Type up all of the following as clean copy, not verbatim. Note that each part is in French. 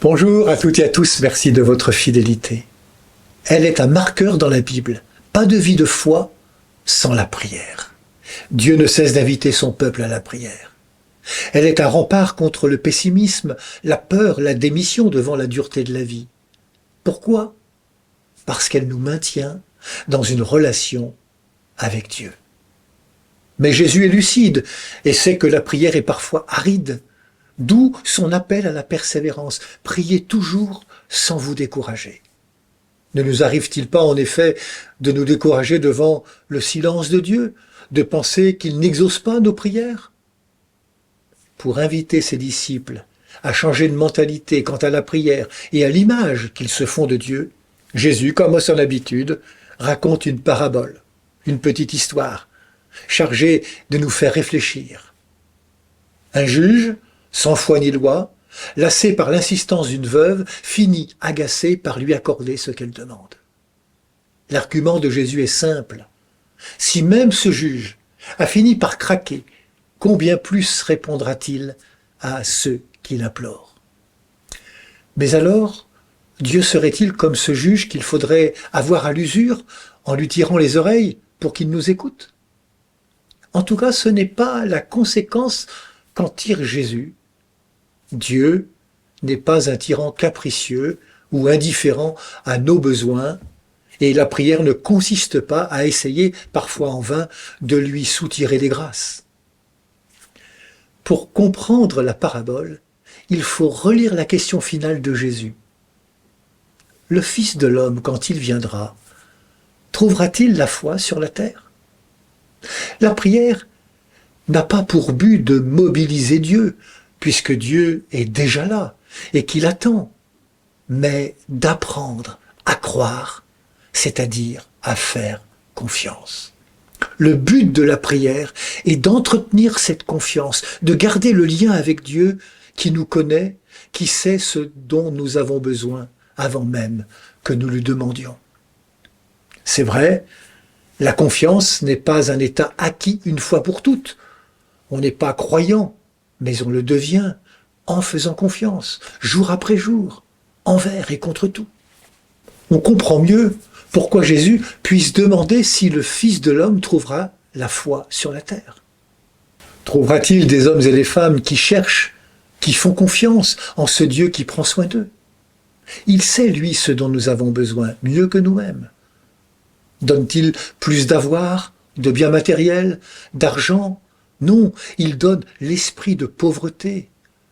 Bonjour à toutes et à tous, merci de votre fidélité. Elle est un marqueur dans la Bible. Pas de vie de foi sans la prière. Dieu ne cesse d'inviter son peuple à la prière. Elle est un rempart contre le pessimisme, la peur, la démission devant la dureté de la vie. Pourquoi? Parce qu'elle nous maintient dans une relation avec Dieu. Mais Jésus est lucide et sait que la prière est parfois aride. D'où son appel à la persévérance. Priez toujours sans vous décourager. Ne nous arrive-t-il pas en effet de nous décourager devant le silence de Dieu, de penser qu'il n'exauce pas nos prières? Pour inviter ses disciples à changer de mentalité quant à la prière et à l'image qu'ils se font de Dieu, Jésus, comme à son habitude, raconte une parabole, une petite histoire, chargée de nous faire réfléchir. Un juge, sans foi ni loi, lassé par l'insistance d'une veuve, finit agacé par lui accorder ce qu'elle demande. L'argument de Jésus est simple. Si même ce juge a fini par craquer, combien plus répondra-t-il à ceux qui l'implorent? Mais alors, Dieu serait-il comme ce juge qu'il faudrait avoir à l'usure en lui tirant les oreilles pour qu'il nous écoute? En tout cas, ce n'est pas la conséquence qu'en tire Jésus. Dieu n'est pas un tyran capricieux ou indifférent à nos besoins, et la prière ne consiste pas à essayer, parfois en vain, de lui soutirer des grâces. Pour comprendre la parabole, il faut relire la question finale de Jésus. Le Fils de l'homme, quand il viendra, trouvera-t-il la foi sur la terre? La prière n'a pas pour but de mobiliser Dieu, puisque Dieu est déjà là et qu'il attend, mais d'apprendre à croire, c'est-à-dire à faire confiance. Le but de la prière est d'entretenir cette confiance, de garder le lien avec Dieu qui nous connaît, qui sait ce dont nous avons besoin avant même que nous lui demandions. C'est vrai, la confiance n'est pas un état acquis une fois pour toutes. On n'est pas croyant, mais on le devient en faisant confiance, jour après jour, envers et contre tout. On comprend mieux pourquoi Jésus puisse demander si le Fils de l'homme trouvera la foi sur la terre. Trouvera-t-il des hommes et des femmes qui cherchent, qui font confiance en ce Dieu qui prend soin d'eux? Il sait, lui, ce dont nous avons besoin, mieux que nous-mêmes. Donne-t-il plus d'avoir, de biens matériels, d'argent? Non, il donne l'esprit de pauvreté,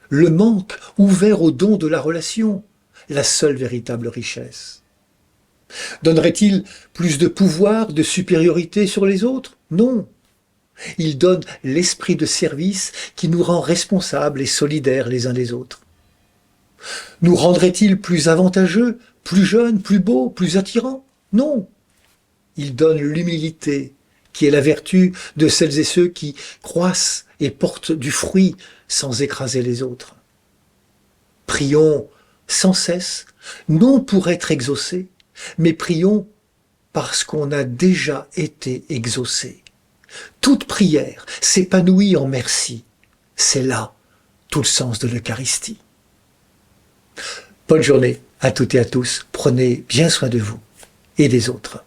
le manque ouvert au don de la relation, la seule véritable richesse. Donnerait-il plus de pouvoir, de supériorité sur les autres? Non. Il donne l'esprit de service qui nous rend responsables et solidaires les uns des autres. Nous rendrait-il plus avantageux, plus jeunes, plus beaux, plus attirants? Non. Il donne l'humilité, qui est la vertu de celles et ceux qui croissent et portent du fruit sans écraser les autres. Prions sans cesse, non pour être exaucés, mais prions parce qu'on a déjà été exaucé. Toute prière s'épanouit en merci. C'est là tout le sens de l'Eucharistie. Bonne journée à toutes et à tous. Prenez bien soin de vous et des autres.